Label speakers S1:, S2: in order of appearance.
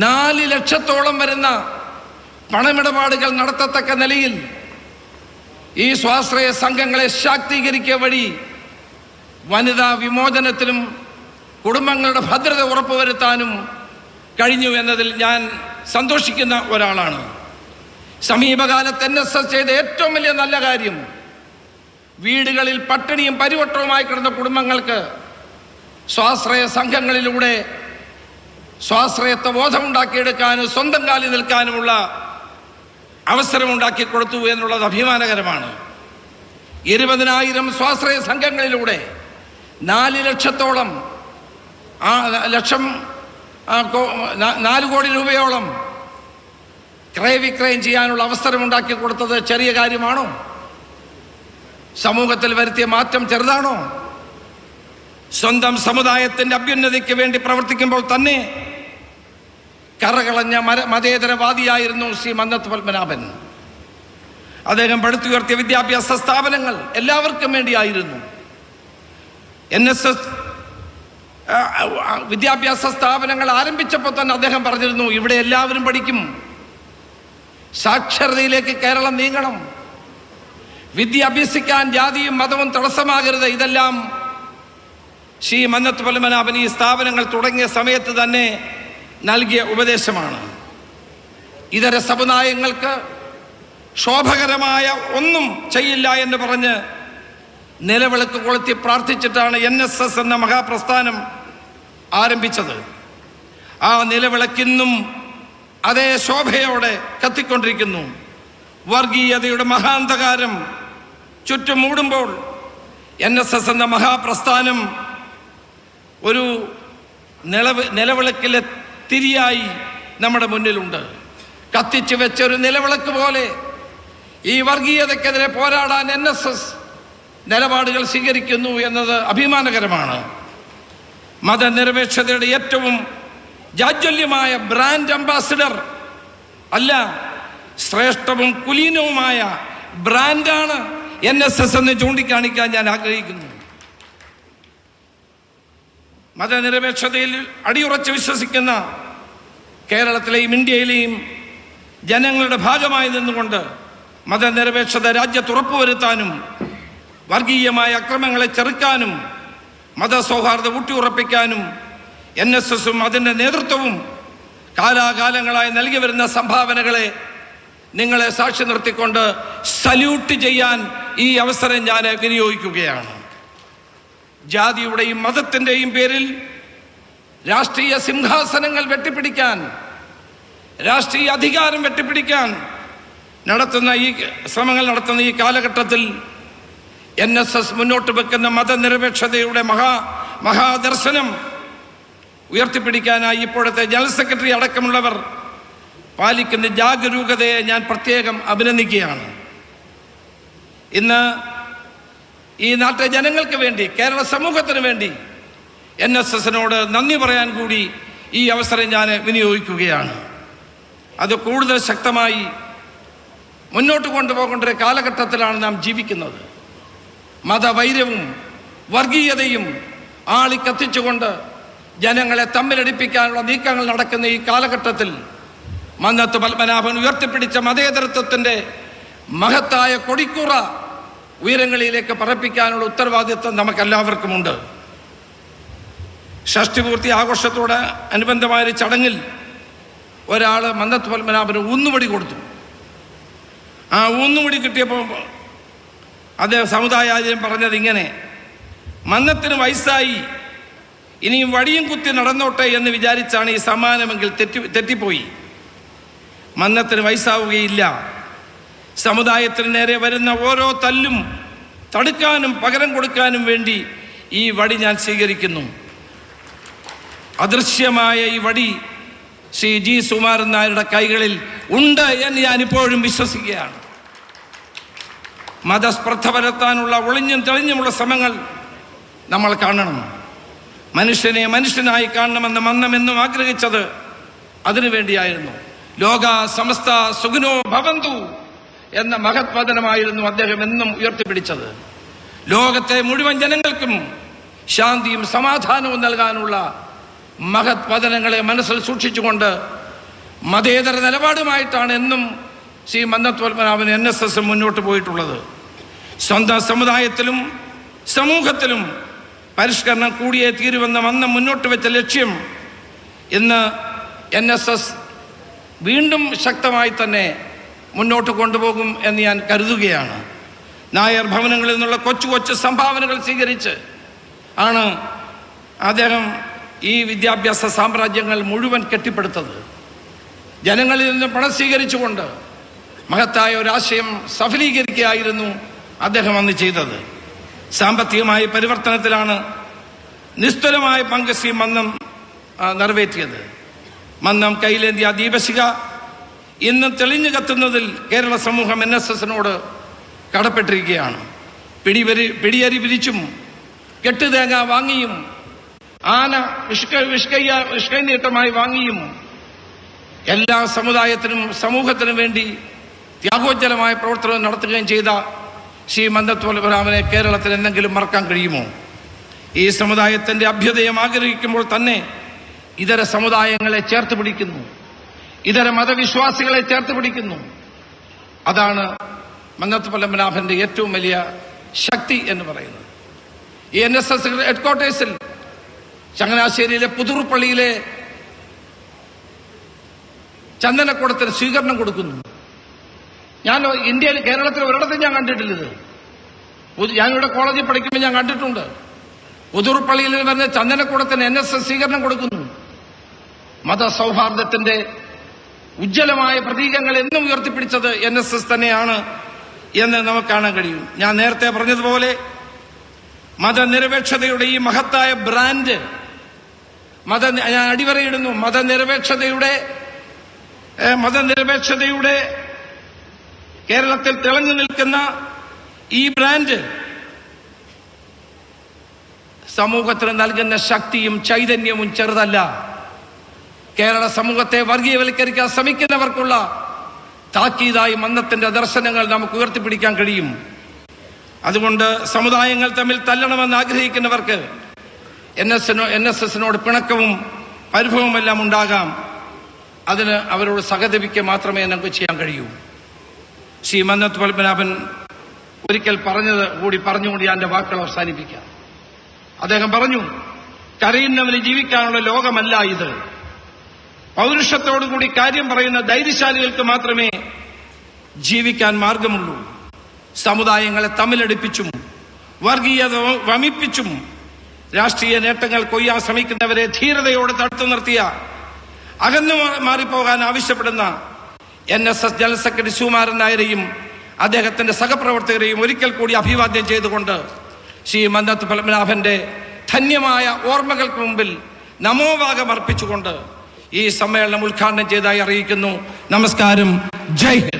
S1: 4 ലക്ഷത്തോളം വരുന്ന പണമിടപാടുകൾ നടത്തത്തക്ക നിലയിൽ ഈ സ്വാശ്രയ സംഘങ്ങളെ ശാക്തീകരിക്കുക വഴി വനിതാ വിമോചനത്തിനും കുടുംബങ്ങളുടെ ഭദ്രത ഉറപ്പുവരുത്താനും കഴിഞ്ഞു എന്നതിൽ ഞാൻ സന്തോഷിക്കുന്ന ഒരാളാണ്. സമീപകാലത്ത് NSS ചെയ്ത ഏറ്റവും വലിയ നല്ല കാര്യം വീടുകളിൽ പട്ടിണിയും പരിവട്ടവുമായി കിടന്ന കുടുംബങ്ങൾക്ക് സ്വാശ്രയ സംഘങ്ങളിലൂടെ സ്വാശ്രയത്വ ബോധമുണ്ടാക്കിയെടുക്കാനും സ്വന്തം കാലിൽ നിൽക്കാനുമുള്ള അവസരമുണ്ടാക്കി കൊടുത്തു എന്നുള്ളത് അഭിമാനകരമാണ്. 20,000 സ്വാശ്രയ സംഘങ്ങളിലൂടെ 4 ലക്ഷത്തോളം 4 കോടി രൂപയോളം ക്രയവിക്രയം ചെയ്യാനുള്ള അവസരമുണ്ടാക്കി കൊടുത്തത് ചെറിയ കാര്യമാണോ? സമൂഹത്തിൽ വരുത്തിയ മാറ്റം ചെറുതാണോ? സ്വന്തം സമുദായത്തിന്റെ അഭ്യുന്നതിക്ക് വേണ്ടി പ്രവർത്തിക്കുമ്പോൾ തന്നെ കറകളഞ്ഞ മതേതരവാദിയായിരുന്നു ശ്രീ മന്നത്ത് പത്മനാഭൻ. അദ്ദേഹം പടുത്തുയർത്തിയ വിദ്യാഭ്യാസ സ്ഥാപനങ്ങൾ എല്ലാവർക്കും വേണ്ടിയായിരുന്നു. NSS വിദ്യാഭ്യാസ സ്ഥാപനങ്ങൾ ആരംഭിച്ചപ്പോൾ തന്നെ അദ്ദേഹം പറഞ്ഞിരുന്നു, ഇവിടെ എല്ലാവരും പഠിക്കും, സാക്ഷരതയിലേക്ക് കേരളം നീങ്ങണം, വിദ്യ അഭ്യസിക്കാൻ ജാതിയും മതവും തടസ്സമാകരുത്. ഇതെല്ലാം ശ്രീ മന്നത്ത് പത്മനാഭൻ ഈ സ്ഥാപനങ്ങൾ തുടങ്ങിയ സമയത്ത് തന്നെ നൽകിയ ഉപദേശമാണ്. ഇതര സമുദായങ്ങൾക്ക് ശോഭകരമായ ഒന്നും ചെയ്യില്ല എന്ന് പറഞ്ഞ് നിലവിളക്ക് കൊളുത്തി പ്രാർത്ഥിച്ചിട്ടാണ് NSS എന്ന മഹാപ്രസ്ഥാനം ആരംഭിച്ചത്. ആ നിലവിളക്കിന്നും അതേ ശോഭയോടെ കത്തിക്കൊണ്ടിരിക്കുന്നു. വർഗീയതയുടെ മഹാന്ധകാരം ചുറ്റും മൂടുമ്പോൾ NSS എന്ന മഹാപ്രസ്ഥാനം ഒരു നിലവിളക്കിലെ തിരിയായി നമ്മുടെ മുന്നിലുണ്ട്. കത്തിച്ചു വെച്ചൊരു നിലവിളക്ക് പോലെ ഈ വർഗീയതയ്ക്കെതിരെ പോരാടാൻ NSS നിലപാടുകൾ സ്വീകരിക്കുന്നു എന്നത് അഭിമാനകരമാണ്. മതനിരപേക്ഷതയുടെ ഏറ്റവും ജാജ്വല്യമായ ബ്രാൻഡ് അംബാസിഡർ അല്ല, ശ്രേഷ്ഠവും കുലീനവുമായ ബ്രാൻഡാണ് NSS എന്ന് ചൂണ്ടിക്കാണിക്കാൻ ഞാൻ ആഗ്രഹിക്കുന്നു. മതനിരപേക്ഷതയിൽ അടിയുറച്ച് വിശ്വസിക്കുന്ന കേരളത്തിലെയും ഇന്ത്യയിലെയും ജനങ്ങളുടെ ഭാഗമായി നിന്നുകൊണ്ട് മതനിരപേക്ഷത രാജ്യത്ത് ഉറപ്പുവരുത്താനും വർഗീയമായ അക്രമങ്ങളെ ചെറുക്കാനും മതസൗഹാർദ്ദം ഊട്ടിയുറപ്പിക്കാനും NSSഉം അതിൻ്റെ നേതൃത്വവും കാലാകാലങ്ങളായി നൽകി വരുന്ന സംഭാവനകളെ നിങ്ങളെ സാക്ഷി നിർത്തിക്കൊണ്ട് സല്യൂട്ട് ചെയ്യാൻ ഈ അവസരം ഞാൻ വിനിയോഗിക്കുകയാണ്. ജാതിയുടെയും മതത്തിൻ്റെയും പേരിൽ രാഷ്ട്രീയ സിംഹാസനങ്ങൾ വെട്ടിപ്പിടിക്കാൻ, രാഷ്ട്രീയ അധികാരം വെട്ടിപ്പിടിക്കാൻ ശ്രമങ്ങൾ നടത്തുന്ന ഈ കാലഘട്ടത്തിൽ NSS മുന്നോട്ട് വെക്കുന്ന മതനിരപേക്ഷതയുടെ മഹാദർശനം ഉയർത്തിപ്പിടിക്കാനായി ഇപ്പോഴത്തെ ജനറൽ സെക്രട്ടറി അടക്കമുള്ളവർ പാലിക്കുന്ന ജാഗരൂകതയെ ഞാൻ പ്രത്യേകം അഭിനന്ദിക്കുകയാണ്. ഇന്ന് ഈ നാട്ടിലെ ജനങ്ങൾക്ക് വേണ്ടി, കേരള സമൂഹത്തിന് വേണ്ടി NSSനോട് നന്ദി പറയാൻ കൂടി ഈ അവസരം ഞാൻ വിനിയോഗിക്കുകയാണ്. അത് കൂടുതൽ ശക്തമായി മുന്നോട്ട് കൊണ്ടുപോകേണ്ട ഒരു കാലഘട്ടത്തിലാണ് നാം ജീവിക്കുന്നത്. മതവൈര്യവും വർഗീയതയും ആളിക്കത്തിച്ചുകൊണ്ട് ജനങ്ങളെ തമ്മിലടിപ്പിക്കാനുള്ള നീക്കങ്ങൾ നടക്കുന്ന ഈ കാലഘട്ടത്തിൽ മന്നത്ത് പത്മനാഭൻ ഉയർത്തിപ്പിടിച്ച മതേതരത്വത്തിൻ്റെ മഹത്തായ കൊടിക്കൂറ ഉയരങ്ങളിലേക്ക് പറപ്പിക്കാനുള്ള ഉത്തരവാദിത്വം നമുക്കെല്ലാവർക്കുമുണ്ട്. ഷഷ്ടിപൂർത്തി ആഘോഷത്തോട് അനുബന്ധമായൊരു ചടങ്ങിൽ ഒരാൾ മന്നത്ത് പത്മനാഭന് ഊന്നുവടി കൊടുത്തു. ആ ഊന്നുവടി കിട്ടിയപ്പോൾ അദ്ദേഹം സമുദായാചാര്യം പറഞ്ഞത് ഇങ്ങനെ: മന്നത്തിന് വയസ്സായി, ഇനിയും വടിയും കുത്തി നടന്നോട്ടെ എന്ന് വിചാരിച്ചാണ് ഈ സമ്മാനമെങ്കിൽ തെറ്റിപ്പോയി. മന്നത്തിന് വയസ്സാവുകയില്ല. സമുദായത്തിന് നേരെ വരുന്ന ഓരോ തല്ലും തടുക്കാനും പകരം കൊടുക്കാനും വേണ്ടി ഈ വടി ഞാൻ സ്വീകരിക്കുന്നു. അദൃശ്യമായ ഈ വടി ശ്രീ G. സുകുമാരൻ നായരുടെ കൈകളിൽ ഉണ്ട് എന്ന് ഞാൻ ഇപ്പോഴും വിശ്വസിക്കുകയാണ്. മതസ്പർദ്ധ പരത്താനുള്ള ഒളിഞ്ഞും തെളിഞ്ഞുമുള്ള ശ്രമങ്ങൾ നമ്മൾ കാണണം. മനുഷ്യനെ മനുഷ്യനായി കാണണമെന്ന് മന്നമെന്നും ആഗ്രഹിച്ചത് അതിനുവേണ്ടിയായിരുന്നു. ലോക സമസ്ത സുഖിനോ ഭവന്തു എന്ന മഹത് വചനമായിരുന്നു അദ്ദേഹം എന്നും ഉയർത്തിപ്പിടിച്ചത്. ലോകത്തെ മുഴുവൻ ജനങ്ങൾക്കും ശാന്തിയും സമാധാനവും നൽകാനുള്ള മഹത് വചനങ്ങളെ മനസ്സിൽ സൂക്ഷിച്ചുകൊണ്ട് മതേതര നിലപാടുമായിട്ടാണ് എന്നും ശ്രീ മന്നത്ത് പത്മനാഭൻ NSS മുന്നോട്ട് പോയിട്ടുള്ളത്. സ്വന്തം സമുദായത്തിലും സമൂഹത്തിലും പരിഷ്കരണം കൂടിയേ തീരുവെന്ന അന്ന് മുന്നോട്ട് വെച്ച ലക്ഷ്യം ഇന്ന് NSS വീണ്ടും ശക്തമായി തന്നെ മുന്നോട്ട് കൊണ്ടുപോകും എന്ന് ഞാൻ കരുതുകയാണ്. നായർ ഭവനങ്ങളിൽ നിന്നുള്ള കൊച്ചു കൊച്ചു സംഭാവനകൾ സ്വീകരിച്ച് ആണ് അദ്ദേഹം ഈ വിദ്യാഭ്യാസ സാമ്രാജ്യങ്ങൾ മുഴുവൻ കെട്ടിപ്പടുത്തത്. ജനങ്ങളിൽ നിന്ന് പണം സ്വീകരിച്ചുകൊണ്ട് മഹത്തായ ഒരാശയം സഫലീകരിക്കുകയായിരുന്നു അദ്ദേഹം അന്ന് ചെയ്തത്. സാമ്പത്തികമായ പരിവർത്തനത്തിലാണ് നിസ്തുലമായ പങ്ക് ശ്രീ മന്നം നിറവേറ്റിയത്. മന്നം കൈലേന്ത്യ ദീപശിഖ ഇന്ന് തെളിഞ്ഞു കത്തുന്നതിൽ കേരള സമൂഹം NSSനോട് കടപ്പെട്ടിരിക്കുകയാണ്. പിടിയരി പിരിച്ചും കെട്ടുതേങ്ങ വാങ്ങിയും ആന വിഷ്കൈനീട്ടമായി വാങ്ങിയും എല്ലാ സമുദായത്തിനും സമൂഹത്തിനും വേണ്ടി ത്യാഗോജ്ജലമായ പ്രവർത്തനം നടത്തുകയും ചെയ്ത ശ്രീ മന്നത്ത് പത്മനാഭനെ കേരളത്തിൽ എന്തെങ്കിലും മറക്കാൻ കഴിയുമോ? ഈ സമുദായത്തിൻ്റെ അഭ്യുദയം ആഗ്രഹിക്കുമ്പോൾ തന്നെ ഇതര സമുദായങ്ങളെ ചേർത്ത് പിടിക്കുന്നു, ഇതര മതവിശ്വാസികളെ ചേർത്ത് പിടിക്കുന്നു. അതാണ് മന്നത്ത് പത്മനാഭന്റെ ഏറ്റവും വലിയ ശക്തി എന്ന് പറയുന്നത്. ഈ NSS ഹെഡ്ക്വാർട്ടേഴ്സിൽ ചങ്ങനാശ്ശേരിയിലെ പുതുർപ്പള്ളിയിലെ ചന്ദനക്കുടത്തിന് സ്വീകരണം കൊടുക്കുന്നു. ഞാൻ ഇന്ത്യയിൽ കേരളത്തിൽ ഒരിടത്തും ഞാൻ കണ്ടിട്ടില്ലത്. ഞാനിവിടെ കോളേജിൽ പഠിക്കുമ്പോൾ ഞാൻ കണ്ടിട്ടുണ്ട്. പുതുർപ്പള്ളിയിൽ വരുന്ന ചന്ദനക്കുടത്തിന് NSS സ്വീകരണം കൊടുക്കുന്നു. മതസൗഹാർദ്ദത്തിന്റെ ഉജ്ജ്വലമായ പ്രതീകങ്ങൾ എന്നും ഉയർത്തിപ്പിടിച്ചത് NSS തന്നെയാണ് എന്ന് നമുക്ക് കാണാൻ കഴിയും. ഞാൻ നേരത്തെ പറഞ്ഞതുപോലെ മതനിരപേക്ഷതയുടെ ഈ മഹത്തായ ബ്രാൻഡ് ഞാൻ അടിവരയിടുന്നു. മതനിരപേക്ഷതയുടെ കേരളത്തിൽ തിളങ്ങി നിൽക്കുന്ന ഈ ബ്രാൻഡ് സമൂഹത്തിന് നൽകുന്ന ശക്തിയും ചൈതന്യവും ചെറുതല്ല. കേരള സമൂഹത്തെ വർഗീയവൽക്കരിക്കാൻ ശ്രമിക്കുന്നവർക്കുള്ള താക്കീതായി മന്നത്തിന്റെ ദർശനങ്ങൾ നമുക്ക് ഉയർത്തിപ്പിടിക്കാൻ കഴിയും. അതുകൊണ്ട് സമുദായങ്ങൾ തമ്മിൽ തല്ലണമെന്ന് ആഗ്രഹിക്കുന്നവർക്ക് NSSനോട് പിണക്കവും പരിഭവമെല്ലാം ഉണ്ടാകാം. അതിന് അവരോട് സഹതപിക്കുക മാത്രമേ നമുക്ക് ചെയ്യാൻ കഴിയൂ. ശ്രീ മന്നത്ത് പത്മനാഭൻ ഒരിക്കൽ പറഞ്ഞത് കൂടി പറഞ്ഞുകൊണ്ട് ഞാൻ എൻ്റെ വാക്കുകൾ അവസാനിപ്പിക്കാം. അദ്ദേഹം പറഞ്ഞു, കരയുന്നവന് ജീവിക്കാനുള്ള ലോകമല്ല ഇത്. പൗരുഷത്തോടുകൂടി കാര്യം പറയുന്ന ധൈര്യശാലികൾക്ക് മാത്രമേ ജീവിക്കാൻ മാർഗമുള്ളൂ. സമുദായങ്ങളെ തമ്മിലടിപ്പിച്ചും വർഗീയത വമിപ്പിച്ചും രാഷ്ട്രീയ നേട്ടങ്ങൾ കൊയ്യാൻ ശ്രമിക്കുന്നവരെ ധീരതയോടെ തടുത്തു നിർത്തിയ അകന്നു മാറിപ്പോകാൻ ആവശ്യപ്പെടുന്ന NSS ജനറൽ സെക്രട്ടറി സുകുമാരൻ നായരെയും അദ്ദേഹത്തിന്റെ സഹപ്രവർത്തകരെയും ഒരിക്കൽ കൂടി അഭിവാദ്യം ചെയ്തുകൊണ്ട് ശ്രീ മന്നത്ത് പത്മനാഭന്റെ ധന്യമായ ഓർമ്മകൾക്ക് മുമ്പിൽ നമോവാകം അർപ്പിച്ചുകൊണ്ട് ഈ സമ്മേളനം ഉദ്ഘാടനം ചെയ്തതായി അറിയിക്കുന്നു. നമസ്കാരം. ജയ് ഹിന്ദ്.